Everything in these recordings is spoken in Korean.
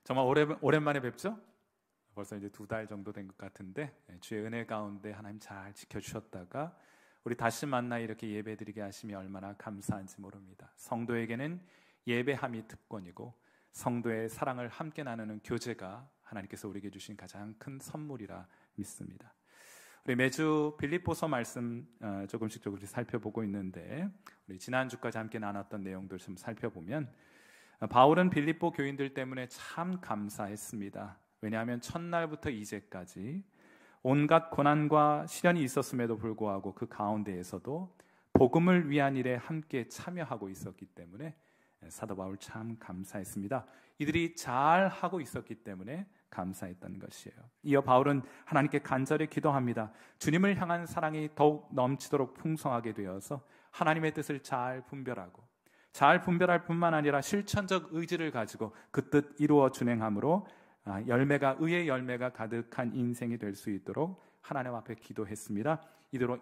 정말 오랜만에 뵙죠? 벌써 이제 2달 정도 된 것 같은데 주의 은혜 가운데 하나님 잘 지켜주셨다가 우리 다시 만나 이렇게 예배드리게 하시면 얼마나 감사한지 모릅니다. 성도에게는 예배함이 특권이고 성도의 사랑을 함께 나누는 교제가 하나님께서 우리에게 주신 가장 큰 선물이라 믿습니다. 우리 매주 빌립보서 말씀 조금씩 살펴보고 있는데 우리 지난주까지 함께 나눴던 내용들 좀 살펴보면 바울은 빌립보 교인들 때문에 참 감사했습니다. 왜냐하면 첫날부터 이제까지 온갖 고난과 시련이 있었음에도 불구하고 그 가운데에서도 복음을 위한 일에 함께 참여하고 있었기 때문에 사도 바울 참 감사했습니다. 이들이 잘 하고 있었기 때문에 감사했던 것이에요. 이어 바울은 하나님께 간절히 기도합니다. 주님을 향한 사랑이 더욱 넘치도록 풍성하게 되어서 하나님의 뜻을 잘 분별할 뿐만 아니라 실천적 의지를 가지고 그 뜻 이루어 준행함으로 의의 열매가 가득한 인생이 될 수 있도록 하나님 앞에 기도했습니다.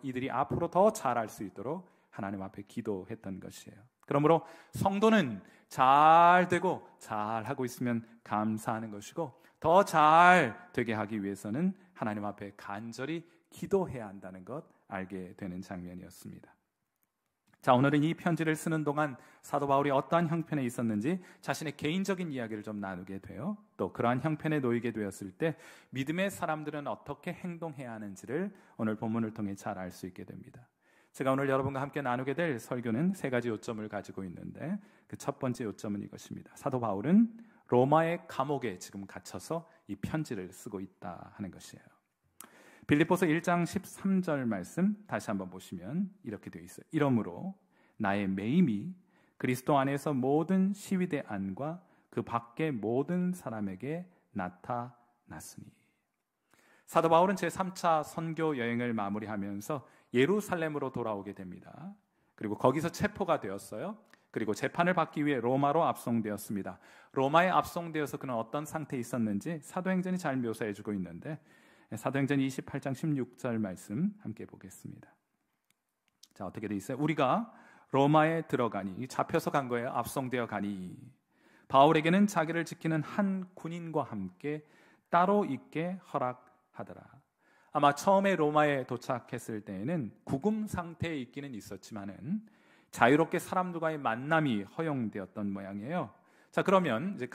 이들이 앞으로 더 잘할 수 있도록 하나님 앞에 기도했던 것이에요. 그러므로 성도는 잘 되고 잘 하고 있으면 감사하는 것이고 더 잘 되게 하기 위해서는 하나님 앞에 간절히 기도해야 한다는 것 알게 되는 장면이었습니다. 자, 오늘은 이 편지를 쓰는 동안 사도 바울이 어떠한 형편에 있었는지 자신의 개인적인 이야기를 좀 나누게 돼요. 또 그러한 형편에 놓이게 되었을 때 믿음의 사람들은 어떻게 행동해야 하는지를 오늘 본문을 통해 잘 알 수 있게 됩니다. 제가 오늘 여러분과 함께 나누게 될 설교는 3가지 요점을 가지고 있는데 그 첫 번째 요점은 이것입니다. 사도 바울은 로마의 감옥에 지금 갇혀서 이 편지를 쓰고 있다 하는 것이에요. 빌립보서 1장 13절 말씀 다시 한번 보시면 이렇게 되어 있어요. 이러므로 나의 매임이 그리스도 안에서 모든 시위대 안과 그 밖의 모든 사람에게 나타났으니. 사도 바울은 제3차 선교 여행을 마무리하면서 예루살렘으로 돌아오게 됩니다. 그리고 거기서 체포가 되었어요. 그리고 재판을 받기 위해 로마로 압송되었습니다. 로마에 압송되어서 그는 어떤 상태에 있었는지 사도행전이 잘 묘사해주고 있는데 사도행전 28장 16절 말씀 함께 보겠습니다. 자, 어떻게 돼 있어요? 우리가 로마에 들어가니, 잡혀서 간 거예요. 압송되어 가니 바울에게는 자기를 지키는 한 군인과 함께 따로 있게 허락하더라. 아마 처음에 로마에 도착했을 때에는 구금 상태에 있기는 있었지만은 자유롭게 사람들과의 만남이 허용되었던 모양이에요. 자, 그러면 이제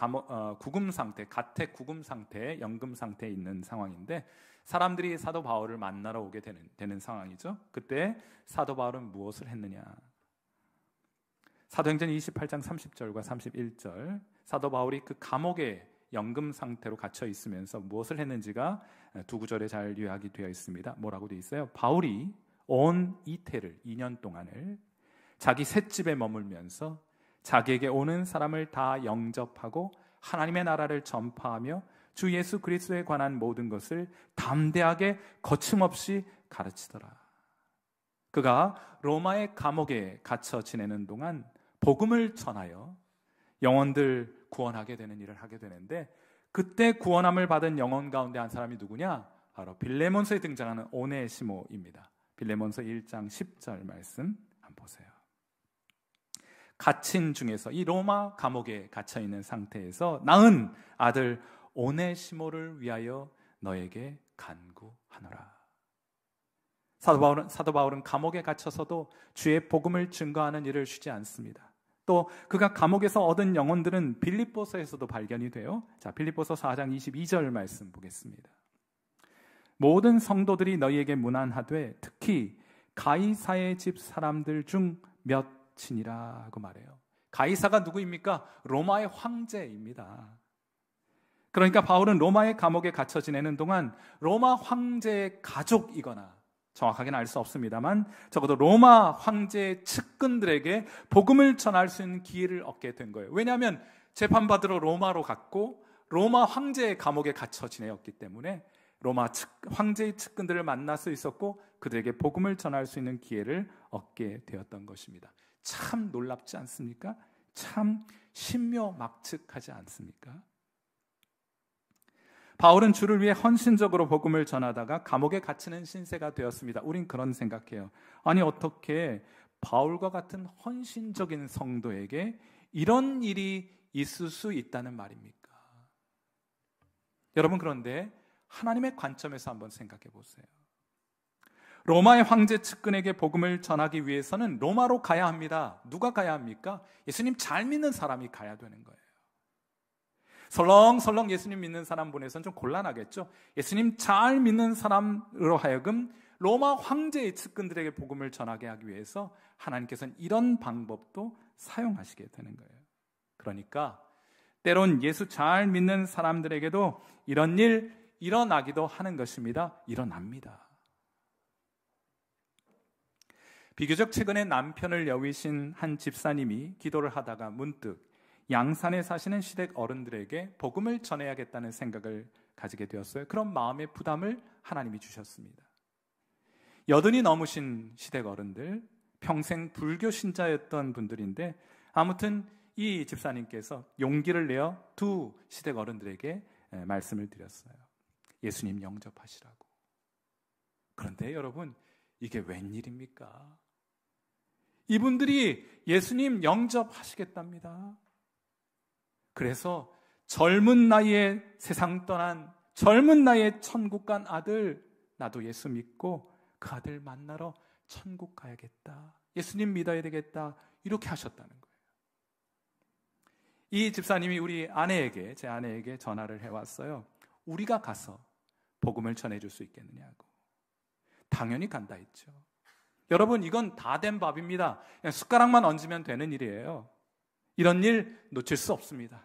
구금 상태, 가택 구금 상태, 연금 상태에 있는 상황인데 사람들이 사도 바울을 만나러 오게 되는 상황이죠. 그때 사도 바울은 무엇을 했느냐? 사도행전 28장 30절과 31절 사도 바울이 그 감옥에 연금 상태로 갇혀 있으면서 무엇을 했는지가 2구절에 잘 요약이 되어 있습니다. 뭐라고 되어 있어요? 바울이 온 이태를 2년 동안을 자기 셋집에 머물면서 자기에게 오는 사람을 다 영접하고 하나님의 나라를 전파하며 주 예수 그리스도에 관한 모든 것을 담대하게 거침없이 가르치더라. 그가 로마의 감옥에 갇혀 지내는 동안 복음을 전하여 영혼들 구원하게 되는 일을 하게 되는데 그때 구원함을 받은 영혼 가운데 한 사람이 누구냐? 바로 빌레몬서에 등장하는 오네시모입니다. 빌레몬서 1장 10절 말씀 한번 보세요. 갇힌 중에서 이 로마 감옥에 갇혀 있는 상태에서 낳은 아들 오네시모를 위하여 너에게 간구하노라. 사도 바울은 감옥에 갇혀서도 주의 복음을 증거하는 일을 쉬지 않습니다. 또 그가 감옥에서 얻은 영혼들은 빌립보서에서도 발견이 돼요. 자, 빌립보서 4장 22절 말씀 보겠습니다. 모든 성도들이 너희에게 문안하되 특히 가이사의 집 사람들 중 몇이니라고 말해요. 가이사가 누구입니까? 로마의 황제입니다. 그러니까 바울은 로마의 감옥에 갇혀 지내는 동안 로마 황제의 가족이거나 정확하게는 알 수 없습니다만 적어도 로마 황제의 측근들에게 복음을 전할 수 있는 기회를 얻게 된 거예요. 왜냐하면 재판받으러 로마로 갔고 로마 황제의 감옥에 갇혀 지내었기 때문에 로마 황제의 측근들을 만날 수 있었고 그들에게 복음을 전할 수 있는 기회를 얻게 되었던 것입니다. 참 놀랍지 않습니까? 참 신묘막측하지 않습니까? 바울은 주를 위해 헌신적으로 복음을 전하다가 감옥에 갇히는 신세가 되었습니다. 우린 그런 생각해요. 아니 어떻게 바울과 같은 헌신적인 성도에게 이런 일이 있을 수 있다는 말입니까? 여러분, 그런데 하나님의 관점에서 한번 생각해 보세요. 로마의 황제 측근에게 복음을 전하기 위해서는 로마로 가야 합니다. 누가 가야 합니까? 예수님 잘 믿는 사람이 가야 되는 거예요. 설렁설렁 예수님 믿는 사람 보내서는 좀 곤란하겠죠. 예수님 잘 믿는 사람으로 하여금 로마 황제의 측근들에게 복음을 전하게 하기 위해서 하나님께서는 이런 방법도 사용하시게 되는 거예요. 그러니까 때론 예수 잘 믿는 사람들에게도 이런 일 일어나기도 하는 것입니다. 일어납니다. 비교적 최근에 남편을 여위신 한 집사님이 기도를 하다가 문득 양산에 사시는 시댁 어른들에게 복음을 전해야겠다는 생각을 가지게 되었어요. 그런 마음의 부담을 하나님이 주셨습니다. 80이 넘으신 시댁 어른들, 평생 불교 신자였던 분들인데 아무튼 이 집사님께서 용기를 내어 두 시댁 어른들에게 말씀을 드렸어요. 예수님 영접하시라고. 그런데 여러분, 이게 웬일입니까? 이분들이 예수님 영접하시겠답니다. 그래서 젊은 나이에 세상 떠난 젊은 나이에 천국 간 아들, 나도 예수 믿고 그 아들 만나러 천국 가야겠다. 예수님 믿어야 되겠다. 이렇게 하셨다는 거예요. 이 집사님이 우리 아내에게, 제 아내에게 전화를 해왔어요. 우리가 가서 복음을 전해줄 수 있겠느냐고. 당연히 간다 했죠. 여러분, 이건 다 된 밥입니다. 그냥 숟가락만 얹으면 되는 일이에요. 이런 일 놓칠 수 없습니다.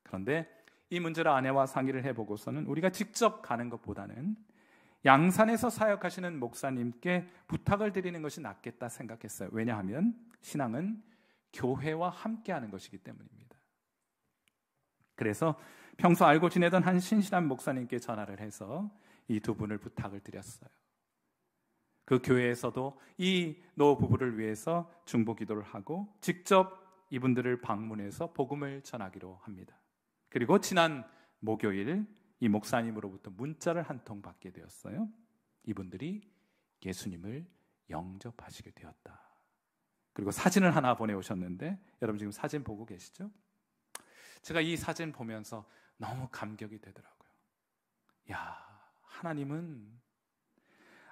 그런데 이 문제를 아내와 상의를 해보고서는 우리가 직접 가는 것보다는 양산에서 사역하시는 목사님께 부탁을 드리는 것이 낫겠다 생각했어요. 왜냐하면 신앙은 교회와 함께하는 것이기 때문입니다. 그래서 평소 알고 지내던 한 신실한 목사님께 전화를 해서 이 두 분을 부탁을 드렸어요. 그 교회에서도 이 노 부부를 위해서 중보 기도를 하고 직접 이분들을 방문해서 복음을 전하기로 합니다. 그리고 지난 목요일 이 목사님으로부터 문자를 한 통 받게 되었어요. 이분들이 예수님을 영접하시게 되었다. 그리고 사진을 하나 보내오셨는데 여러분 지금 사진 보고 계시죠? 제가 이 사진 보면서 너무 감격이 되더라고요. 야, 하나님은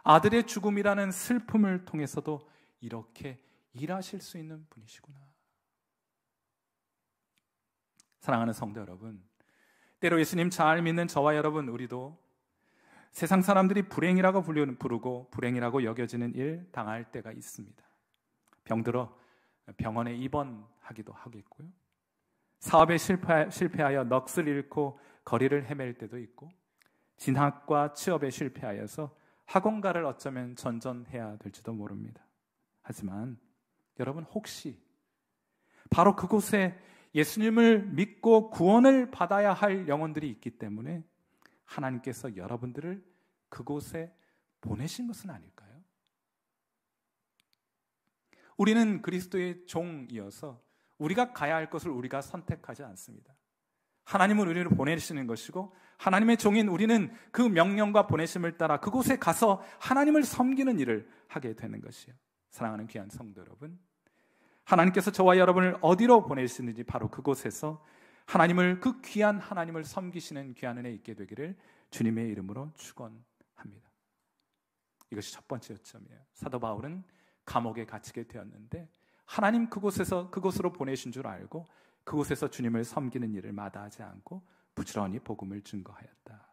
아들의 죽음이라는 슬픔을 통해서도 이렇게 일하실 수 있는 분이시구나. 사랑하는 성도 여러분, 때로 예수님 잘 믿는 저와 여러분, 우리도 세상 사람들이 불행이라고 부르고 불행이라고 여겨지는 일 당할 때가 있습니다. 병들어 병원에 입원하기도 하겠고요. 사업에 실패하여 넋을 잃고 거리를 헤맬 때도 있고, 진학과 취업에 실패하여서 학원가를 어쩌면 전전해야 될지도 모릅니다. 하지만 여러분, 혹시 바로 그곳에 예수님을 믿고 구원을 받아야 할 영혼들이 있기 때문에 하나님께서 여러분들을 그곳에 보내신 것은 아닐까요? 우리는 그리스도의 종이어서 우리가 가야 할 것을 우리가 선택하지 않습니다. 하나님은 우리를 보내시는 것이고 하나님의 종인 우리는 그 명령과 보내심을 따라 그곳에 가서 하나님을 섬기는 일을 하게 되는 것이에요. 사랑하는 귀한 성도 여러분, 하나님께서 저와 여러분을 어디로 보내시는지 바로 그곳에서 하나님을, 그 귀한 하나님을 섬기시는 귀한 은혜 있게 되기를 주님의 이름으로 축원합니다. 이것이 첫 번째 요점이에요. 사도 바울은 감옥에 갇히게 되었는데 하나님 그곳으로 보내신 줄 알고 그곳에서 주님을 섬기는 일을 마다하지 않고 부지런히 복음을 증거하였다.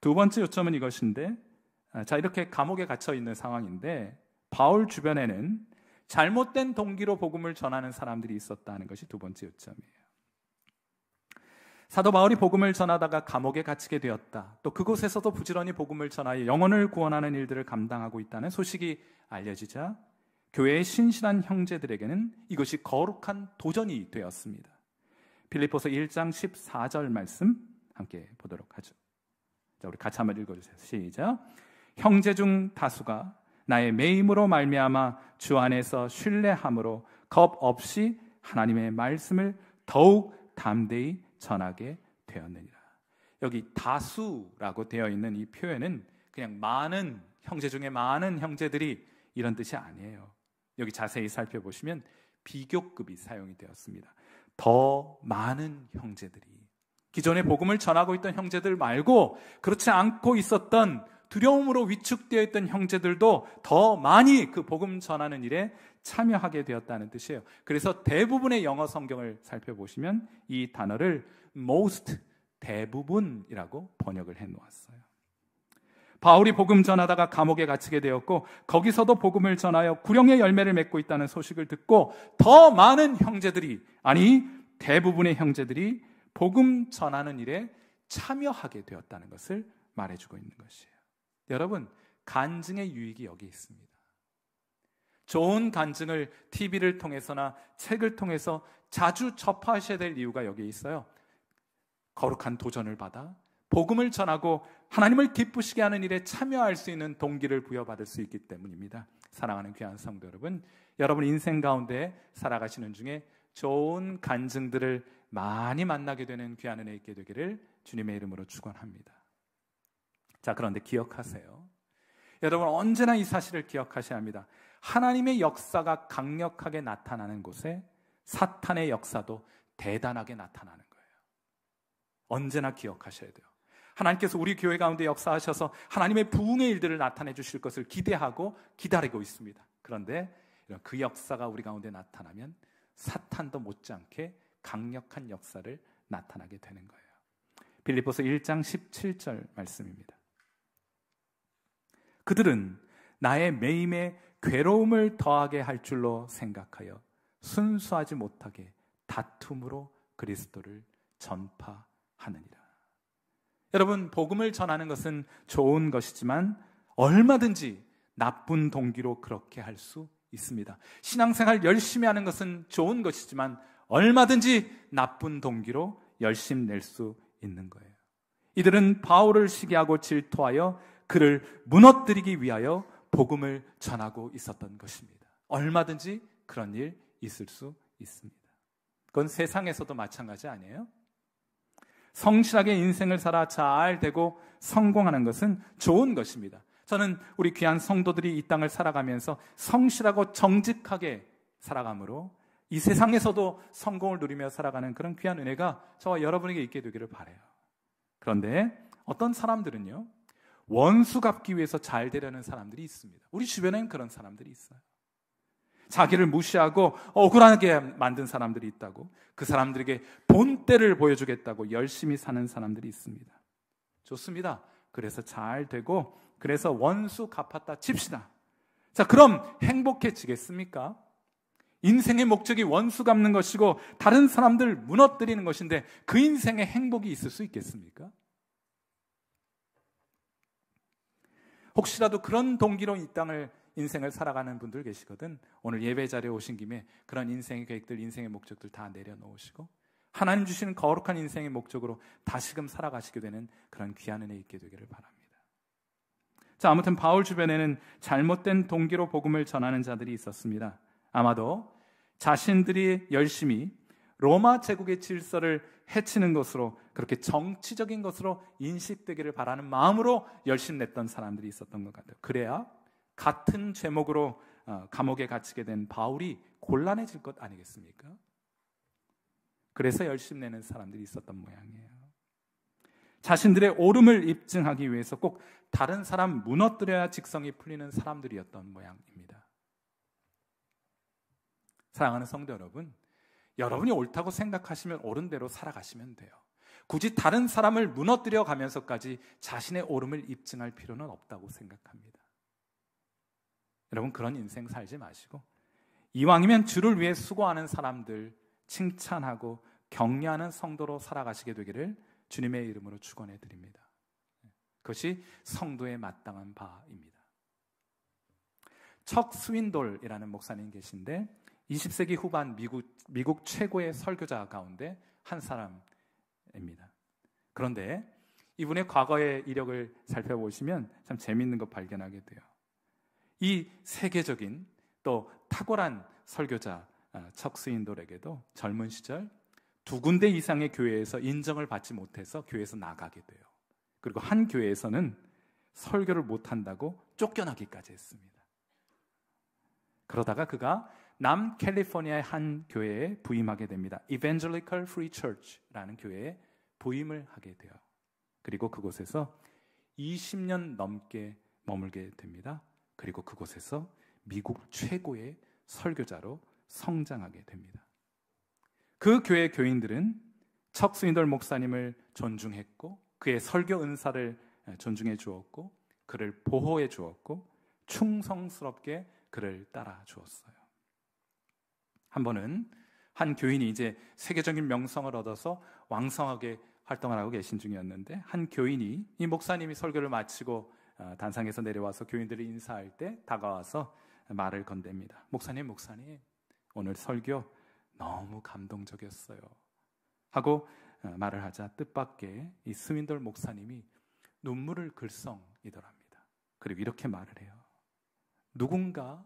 두 번째 요점은 이것인데, 이렇게 감옥에 갇혀 있는 상황인데 바울 주변에는 잘못된 동기로 복음을 전하는 사람들이 있었다는 것이 두 번째 요점이에요. 사도 바울이 복음을 전하다가 감옥에 갇히게 되었다. 또 그곳에서도 부지런히 복음을 전하여 영혼을 구원하는 일들을 감당하고 있다는 소식이 알려지자 교회의 신실한 형제들에게는 이것이 거룩한 도전이 되었습니다. 빌립보서 1장 14절 말씀 함께 보도록 하죠. 자, 우리 같이 한번 읽어주세요. 시작. 형제 중 다수가 나의 매임으로 말미암아 주 안에서 신뢰함으로 겁 없이 하나님의 말씀을 더욱 담대히 전하게 되었느니라. 여기 다수라고 되어 있는 이 표현은 그냥 많은 형제 중에 많은 형제들이 이런 뜻이 아니에요. 여기 자세히 살펴보시면 비교급이 사용이 되었습니다. 더 많은 형제들이, 기존에 복음을 전하고 있던 형제들 말고 그렇지 않고 있었던 두려움으로 위축되어 있던 형제들도 더 많이 그 복음 전하는 일에 참여하게 되었다는 뜻이에요. 그래서 대부분의 영어 성경을 살펴보시면 이 단어를 most, 대부분이라고 번역을 해놓았어요. 바울이 복음 전하다가 감옥에 갇히게 되었고 거기서도 복음을 전하여 구령의 열매를 맺고 있다는 소식을 듣고 더 많은 형제들이, 아니 대부분의 형제들이 복음 전하는 일에 참여하게 되었다는 것을 말해주고 있는 것이에요. 여러분, 간증의 유익이 여기 있습니다. 좋은 간증을 TV를 통해서나 책을 통해서 자주 접하셔야 될 이유가 여기에 있어요. 거룩한 도전을 받아 복음을 전하고 하나님을 기쁘시게 하는 일에 참여할 수 있는 동기를 부여받을 수 있기 때문입니다. 사랑하는 귀한 성도 여러분, 여러분 인생 가운데 살아가시는 중에 좋은 간증들을 많이 만나게 되는 귀한 은혜 있게 되기를 주님의 이름으로 축원합니다. 자, 그런데 기억하세요. 여러분 언제나 이 사실을 기억하셔야 합니다. 하나님의 역사가 강력하게 나타나는 곳에 사탄의 역사도 대단하게 나타나는 거예요. 언제나 기억하셔야 돼요. 하나님께서 우리 교회 가운데 역사하셔서 하나님의 부흥의 일들을 나타내 주실 것을 기대하고 기다리고 있습니다. 그런데 그 역사가 우리 가운데 나타나면 사탄도 못지않게 강력한 역사를 나타나게 되는 거예요. 빌립보서 1장 17절 말씀입니다. 그들은 나의 매임에 괴로움을 더하게 할 줄로 생각하여 순수하지 못하게 다툼으로 그리스도를 전파하느니라. 여러분, 복음을 전하는 것은 좋은 것이지만 얼마든지 나쁜 동기로 그렇게 할 수 있습니다. 신앙생활 열심히 하는 것은 좋은 것이지만 얼마든지 나쁜 동기로 열심 낼 수 있는 거예요. 이들은 바울을 시기하고 질투하여 그를 무너뜨리기 위하여 복음을 전하고 있었던 것입니다. 얼마든지 그런 일 있을 수 있습니다. 그건 세상에서도 마찬가지 아니에요? 성실하게 인생을 살아 잘 되고 성공하는 것은 좋은 것입니다. 저는 우리 귀한 성도들이 이 땅을 살아가면서 성실하고 정직하게 살아감으로 이 세상에서도 성공을 누리며 살아가는 그런 귀한 은혜가 저와 여러분에게 있게 되기를 바라요. 그런데 어떤 사람들은요, 원수 갚기 위해서 잘 되려는 사람들이 있습니다. 우리 주변에는 그런 사람들이 있어요. 자기를 무시하고 억울하게 만든 사람들이 있다고, 그 사람들에게 본때를 보여주겠다고 열심히 사는 사람들이 있습니다. 좋습니다. 그래서 잘 되고 그래서 원수 갚았다 칩시다. 자, 그럼 행복해지겠습니까? 인생의 목적이 원수 갚는 것이고 다른 사람들 무너뜨리는 것인데 그 인생에 행복이 있을 수 있겠습니까? 혹시라도 그런 동기로 이 땅을 인생을 살아가는 분들 계시거든. 오늘 예배 자리에 오신 김에 그런 인생의 계획들, 인생의 목적들 다 내려놓으시고 하나님 주시는 거룩한 인생의 목적으로 다시금 살아가시게 되는 그런 귀한 은혜 있게 되기를 바랍니다. 자, 아무튼 바울 주변에는 잘못된 동기로 복음을 전하는 자들이 있었습니다. 아마도 자신들이 열심히 로마 제국의 질서를 해치는 것으로, 그렇게 정치적인 것으로 인식되기를 바라는 마음으로 열심 냈던 사람들이 있었던 것 같아요. 그래야 같은 제목으로 감옥에 갇히게 된 바울이 곤란해질 것 아니겠습니까? 그래서 열심 내는 사람들이 있었던 모양이에요. 자신들의 옳음을 입증하기 위해서 꼭 다른 사람 무너뜨려야 직성이 풀리는 사람들이었던 모양입니다. 사랑하는 성도 여러분, 여러분이 옳다고 생각하시면 옳은 대로 살아가시면 돼요. 굳이 다른 사람을 무너뜨려 가면서까지 자신의 옳음을 입증할 필요는 없다고 생각합니다. 여러분, 그런 인생 살지 마시고 이왕이면 주를 위해 수고하는 사람들 칭찬하고 격려하는 성도로 살아가시게 되기를 주님의 이름으로 축원해 드립니다. 그것이 성도의 마땅한 바입니다. 척 스윈돌이라는 목사님 계신데 20세기 후반 미국 최고의 설교자 가운데 한 사람입니다. 그런데 이분의 과거의 이력을 살펴보시면 참 재미있는 거 발견하게 돼요. 이 세계적인 또 탁월한 설교자 척 스윈돌에게도 젊은 시절 2군데 이상의 교회에서 인정을 받지 못해서 교회에서 나가게 돼요. 그리고 한 교회에서는 설교를 못한다고 쫓겨나기까지 했습니다. 그러다가 그가 남캘리포니아의 한 교회에 부임하게 됩니다. Evangelical Free Church라는 교회에 부임을 하게 돼요. 그리고 그곳에서 20년 넘게 머물게 됩니다. 그리고 그곳에서 미국 최고의 설교자로 성장하게 됩니다. 그 교회 교인들은 척 스윈돌 목사님을 존중했고 그의 설교 은사를 존중해 주었고 그를 보호해 주었고 충성스럽게 그를 따라 주었어요. 한 번은 한 교인이 이제 세계적인 명성을 얻어서 왕성하게 활동을 하고 계신 중이었는데 한 교인이 이 목사님이 설교를 마치고 단상에서 내려와서 교인들을 인사할 때 다가와서 말을 건넵니다. 목사님 오늘 설교 너무 감동적이었어요 하고 말을 하자 뜻밖의 이 스윈돌 목사님이 눈물을 글썽이더랍니다. 그리고 이렇게 말을 해요. 누군가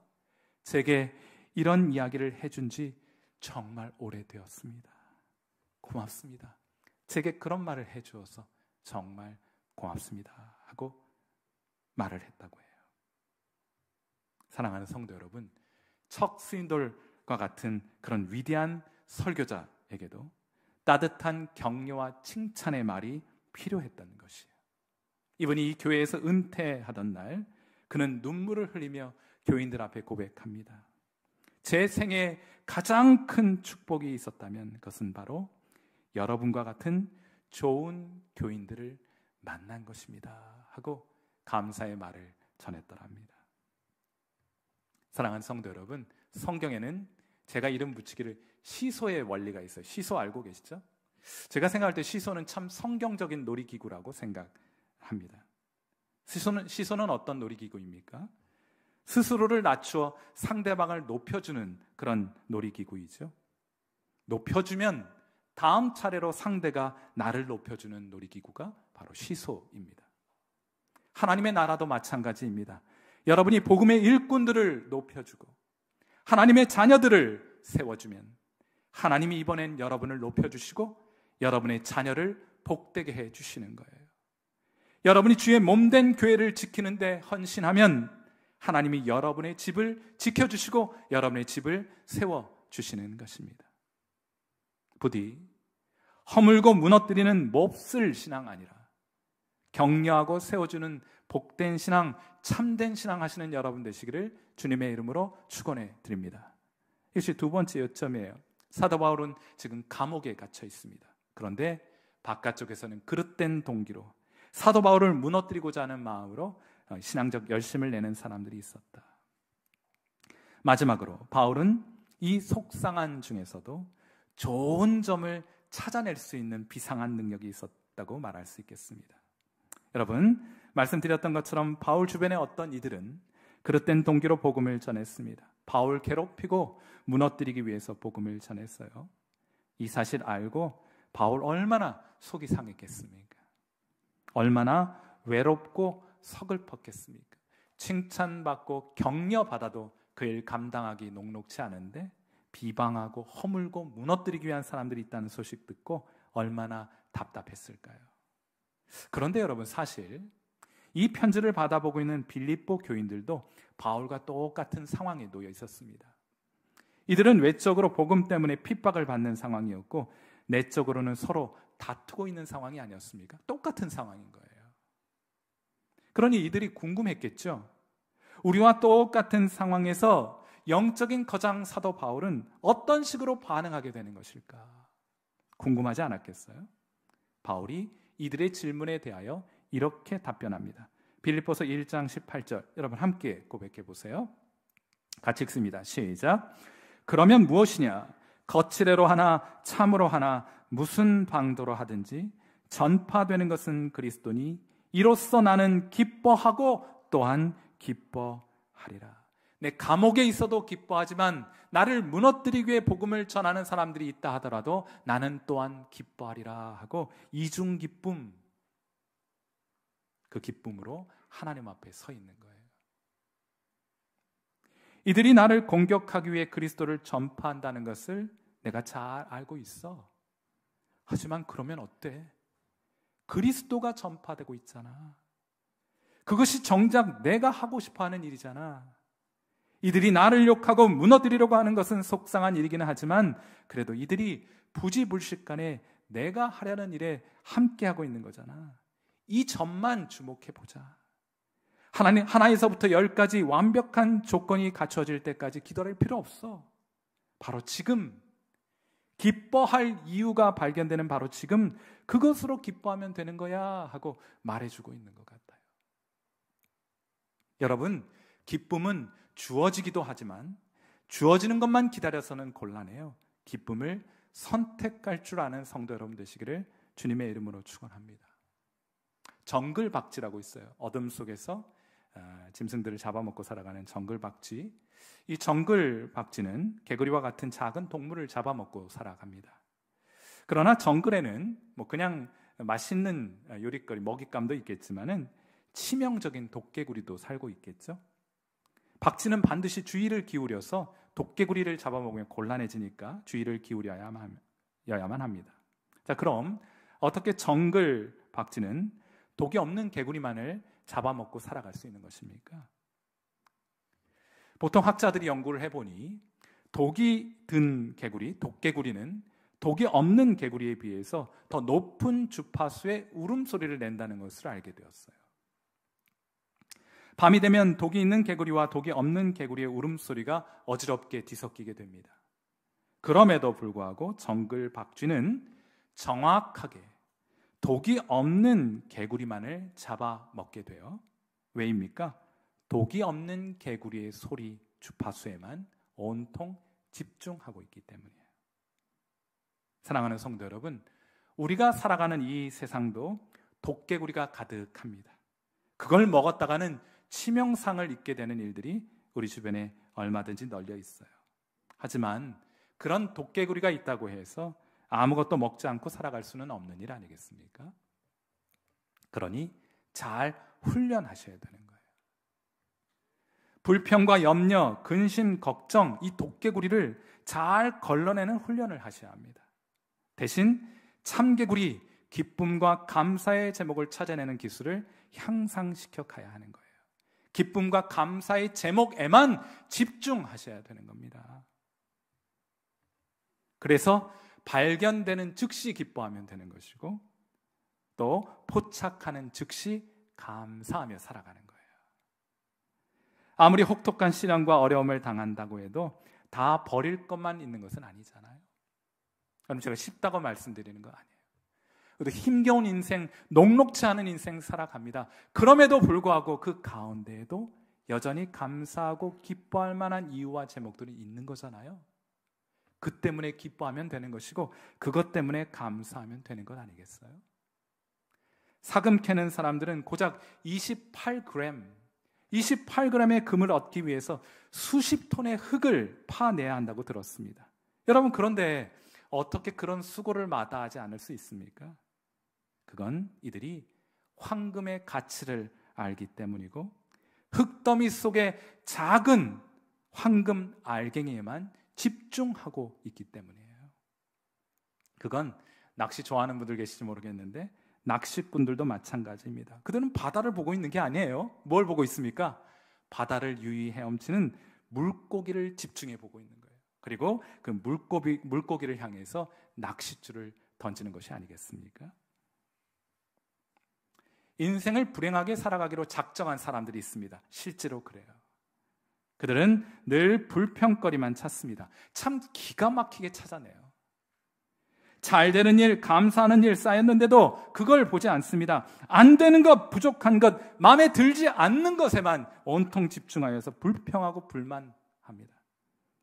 제게 이런 이야기를 해준 지 정말 오래되었습니다. 고맙습니다. 제게 그런 말을 해주어서 정말 고맙습니다 하고 말을 했다고 해요. 사랑하는 성도 여러분, 척 스윈돌과 같은 그런 위대한 설교자에게도 따뜻한 격려와 칭찬의 말이 필요했다는 것이에요. 이분이 이 교회에서 은퇴하던 날 그는 눈물을 흘리며 교인들 앞에 고백합니다. 제 생에 가장 큰 축복이 있었다면 그것은 바로 여러분과 같은 좋은 교인들을 만난 것입니다 하고 감사의 말을 전했더랍니다. 사랑하는 성도 여러분, 성경에는 제가 이름 붙이기를 시소의 원리가 있어요. 시소 알고 계시죠? 제가 생각할 때 시소는 참 성경적인 놀이기구라고 생각합니다. 시소는 어떤 놀이기구입니까? 스스로를 낮추어 상대방을 높여주는 그런 놀이기구이죠. 높여주면 다음 차례로 상대가 나를 높여주는 놀이기구가 바로 시소입니다. 하나님의 나라도 마찬가지입니다. 여러분이 복음의 일꾼들을 높여주고 하나님의 자녀들을 세워주면 하나님이 이번엔 여러분을 높여주시고 여러분의 자녀를 복되게 해주시는 거예요. 여러분이 주의 몸된 교회를 지키는데 헌신하면 하나님이 여러분의 집을 지켜주시고 여러분의 집을 세워주시는 것입니다. 부디 허물고 무너뜨리는 몹쓸 신앙 아니라 격려하고 세워주는 복된 신앙, 참된 신앙 하시는 여러분 되시기를 주님의 이름으로 축원해 드립니다. 이것이 두 번째 요점이에요. 사도 바울은 지금 감옥에 갇혀 있습니다. 그런데 바깥쪽에서는 그릇된 동기로 사도 바울을 무너뜨리고자 하는 마음으로 신앙적 열심을 내는 사람들이 있었다. 마지막으로 바울은 이 속상한 중에서도 좋은 점을 찾아낼 수 있는 비상한 능력이 있었다고 말할 수 있겠습니다. 여러분, 말씀드렸던 것처럼 바울 주변의 어떤 이들은 그릇된 동기로 복음을 전했습니다. 바울 괴롭히고 무너뜨리기 위해서 복음을 전했어요. 이 사실 알고 바울 얼마나 속이 상했겠습니까? 얼마나 외롭고 서글펐겠습니까? 칭찬받고 격려받아도 그 일 감당하기 녹록치 않은데 비방하고 허물고 무너뜨리기 위한 사람들이 있다는 소식 듣고 얼마나 답답했을까요? 그런데 여러분, 사실 이 편지를 받아보고 있는 빌립보 교인들도 바울과 똑같은 상황에 놓여 있었습니다. 이들은 외적으로 복음 때문에 핍박을 받는 상황이었고 내적으로는 서로 다투고 있는 상황이 아니었습니까? 똑같은 상황인 거예요. 그러니 이들이 궁금했겠죠. 우리와 똑같은 상황에서 영적인 거장 사도 바울은 어떤 식으로 반응하게 되는 것일까? 궁금하지 않았겠어요? 바울이 이들의 질문에 대하여 이렇게 답변합니다. 빌립보서 1장 18절, 여러분 함께 고백해 보세요. 같이 읽습니다. 시작. 그러면 무엇이냐? 거칠애로 하나 참으로 하나 무슨 방도로 하든지 전파되는 것은 그리스도니 이로써 나는 기뻐하고 또한 기뻐하리라. 내 감옥에 있어도 기뻐하지만 나를 무너뜨리기 위해 복음을 전하는 사람들이 있다 하더라도 나는 또한 기뻐하리라 하고 이중 기쁨, 그 기쁨으로 하나님 앞에 서 있는 거예요. 이들이 나를 공격하기 위해 그리스도를 전파한다는 것을 내가 잘 알고 있어. 하지만 그러면 어때? 그리스도가 전파되고 있잖아. 그것이 정작 내가 하고 싶어하는 일이잖아. 이들이 나를 욕하고 무너뜨리려고 하는 것은 속상한 일이기는 하지만 그래도 이들이 부지불식간에 내가 하려는 일에 함께하고 있는 거잖아. 이 점만 주목해 보자. 하나에서부터 10까지 완벽한 조건이 갖춰질 때까지 기도할 필요 없어. 바로 지금 기뻐할 이유가 발견되는 바로 지금 그것으로 기뻐하면 되는 거야 하고 말해주고 있는 것 같아요. 여러분, 기쁨은 주어지기도 하지만 주어지는 것만 기다려서는 곤란해요. 기쁨을 선택할 줄 아는 성도 여러분 되시기를 주님의 이름으로 축원합니다. 정글박쥐라고 있어요. 어둠 속에서 짐승들을 잡아먹고 살아가는 정글박쥐. 이 정글박쥐는 개구리와 같은 작은 동물을 잡아먹고 살아갑니다. 그러나 정글에는 그냥 맛있는 요리거리, 먹잇감도 있겠지만은 치명적인 독개구리도 살고 있겠죠. 박쥐는 반드시 주의를 기울여서 독개구리를 잡아먹으면 곤란해지니까 주의를 기울여야만 합니다. 자, 그럼 어떻게 정글박쥐는 독이 없는 개구리만을 잡아먹고 살아갈 수 있는 것입니까? 보통 학자들이 연구를 해보니 독이 든 개구리, 독개구리는 독이 없는 개구리에 비해서 더 높은 주파수의 울음소리를 낸다는 것을 알게 되었어요. 밤이 되면 독이 있는 개구리와 독이 없는 개구리의 울음소리가 어지럽게 뒤섞이게 됩니다. 그럼에도 불구하고 정글박쥐는 정확하게 독이 없는 개구리만을 잡아먹게 돼요. 왜입니까? 독이 없는 개구리의 소리 주파수에만 온통 집중하고 있기 때문이에요. 사랑하는 성도 여러분, 우리가 살아가는 이 세상도 독개구리가 가득합니다. 그걸 먹었다가는 치명상을 입게 되는 일들이 우리 주변에 얼마든지 널려 있어요. 하지만 그런 독개구리가 있다고 해서 아무것도 먹지 않고 살아갈 수는 없는 일 아니겠습니까? 그러니 잘 훈련하셔야 되는 거예요. 불평과 염려, 근심, 걱정, 이 독개구리를 잘 걸러내는 훈련을 하셔야 합니다. 대신 참개구리, 기쁨과 감사의 제목을 찾아내는 기술을 향상시켜 가야 하는 거예요. 기쁨과 감사의 제목에만 집중하셔야 되는 겁니다. 그래서 발견되는 즉시 기뻐하면 되는 것이고 또 포착하는 즉시 감사하며 살아가는 거예요. 아무리 혹독한 시련과 어려움을 당한다고 해도 다 버릴 것만 있는 것은 아니잖아요. 그럼 제가 쉽다고 말씀드리는 거 아니에요. 그래도 힘겨운 인생, 녹록지 않은 인생 살아갑니다. 그럼에도 불구하고 그 가운데에도 여전히 감사하고 기뻐할 만한 이유와 제목들이 있는 거잖아요. 그 때문에 기뻐하면 되는 것이고 그것 때문에 감사하면 되는 것 아니겠어요? 사금 캐는 사람들은 고작 28g의 금을 얻기 위해서 수십 톤의 흙을 파내야 한다고 들었습니다. 여러분, 그런데 어떻게 그런 수고를 마다하지 않을 수 있습니까? 그건 이들이 황금의 가치를 알기 때문이고 흙더미 속에 작은 황금 알갱이에만 집중하고 있기 때문이에요. 그건 낚시 좋아하는 분들 계실지 모르겠는데 낚시꾼들도 마찬가지입니다. 그들은 바다를 보고 있는 게 아니에요. 뭘 보고 있습니까? 바다를 유유히 헤엄치는 물고기를 집중해 보고 있는 거예요. 그리고 그 물고기를 향해서 낚싯줄을 던지는 것이 아니겠습니까? 인생을 불행하게 살아가기로 작정한 사람들이 있습니다. 실제로 그래요. 그들은 늘 불평거리만 찾습니다. 참 기가 막히게 찾아내요. 잘 되는 일, 감사하는 일 쌓였는데도 그걸 보지 않습니다. 안 되는 것, 부족한 것, 마음에 들지 않는 것에만 온통 집중하여서 불평하고 불만합니다.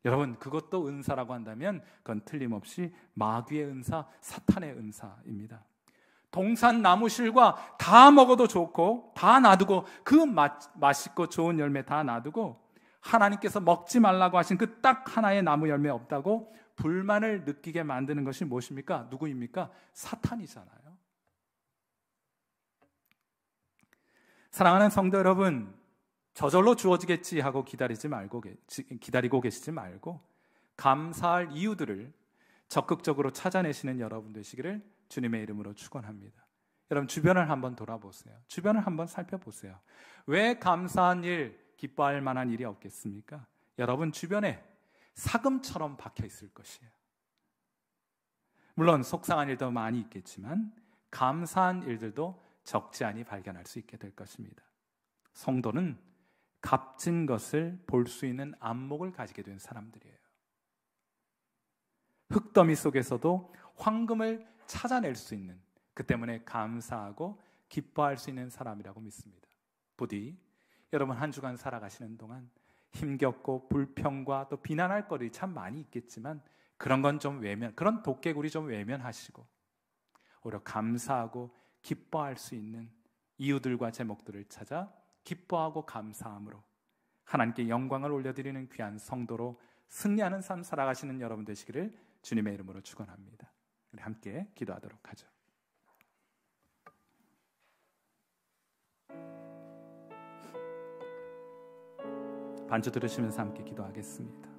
여러분, 그것도 은사라고 한다면 그건 틀림없이 마귀의 은사, 사탄의 은사입니다. 동산 나무실과 다 먹어도 좋고 다 놔두고 그 맛있고 좋은 열매 다 놔두고 하나님께서 먹지 말라고 하신 그 딱 하나의 나무 열매 없다고 불만을 느끼게 만드는 것이 무엇입니까? 누구입니까? 사탄이잖아요. 사랑하는 성도 여러분, 저절로 주어지겠지 하고 기다리고 계시지 말고 감사할 이유들을 적극적으로 찾아내시는 여러분 되시기를 주님의 이름으로 축원합니다. 여러분, 주변을 한번 돌아보세요. 주변을 한번 살펴보세요. 왜 감사한 일, 기뻐할 만한 일이 없겠습니까? 여러분 주변에 사금처럼 박혀 있을 것이에요. 물론 속상한 일도 많이 있겠지만 감사한 일들도 적지 않이 발견할 수 있게 될 것입니다. 성도는 값진 것을 볼 수 있는 안목을 가지게 된 사람들이에요. 흙더미 속에서도 황금을 찾아낼 수 있는, 그 때문에 감사하고 기뻐할 수 있는 사람이라고 믿습니다. 부디 여러분 한 주간 살아가시는 동안 힘겹고 불평과 또 비난할 거리 참 많이 있겠지만 그런 건 좀 그런 도깨구리 좀 외면하시고 오히려 감사하고 기뻐할 수 있는 이유들과 제목들을 찾아 기뻐하고 감사함으로 하나님께 영광을 올려드리는 귀한 성도로 승리하는 삶 살아가시는 여러분 되시기를 주님의 이름으로 축원합니다. 우리 함께 기도하도록 하죠. 반주 들으시면서 함께 기도하겠습니다.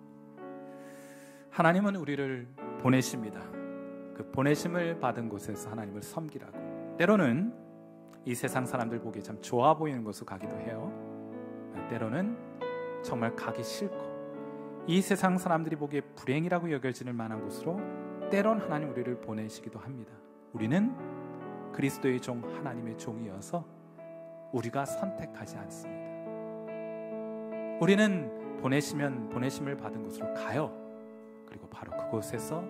하나님은 우리를 보내십니다. 그 보내심을 받은 곳에서 하나님을 섬기라고. 때로는 이 세상 사람들 보기에 참 좋아 보이는 곳으로 가기도 해요. 때로는 정말 가기 싫고 이 세상 사람들이 보기에 불행이라고 여겨지는 만한 곳으로 때론 하나님 우리를 보내시기도 합니다. 우리는 그리스도의 종, 하나님의 종이어서 우리가 선택하지 않습니다. 우리는 보내시면 보내심을 받은 곳으로 가요. 그리고 바로 그곳에서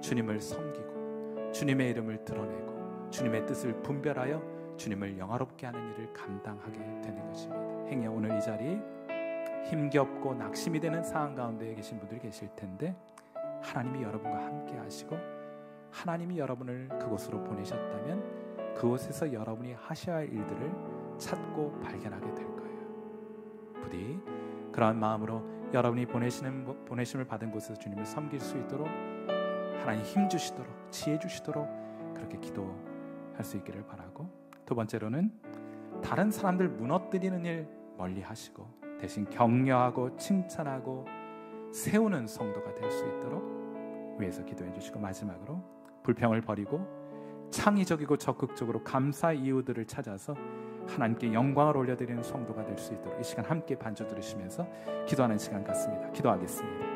주님을 섬기고 주님의 이름을 드러내고 주님의 뜻을 분별하여 주님을 영화롭게 하는 일을 감당하게 되는 것입니다. 행여 오늘 이 자리 힘겹고 낙심이 되는 상황 가운데 계신 분들이 계실 텐데 하나님이 여러분과 함께 하시고 하나님이 여러분을 그곳으로 보내셨다면 그곳에서 여러분이 하셔야 할 일들을 찾고 발견하게 될 거예요. 부디 그러한 마음으로 여러분이 보내심을 받은 곳에서 주님을 섬길 수 있도록 하나님 힘 주시도록 지혜 주시도록 그렇게 기도할 수 있기를 바라고, 두 번째로는 다른 사람들 무너뜨리는 일 멀리 하시고 대신 격려하고 칭찬하고 세우는 성도가 될 수 있도록 위해서 기도해 주시고, 마지막으로 불평을 버리고 창의적이고 적극적으로 감사 이유들을 찾아서 하나님께 영광을 올려드리는 성도가 될 수 있도록 이 시간 함께 반주 들으시면서 기도하는 시간 같습니다. 기도하겠습니다.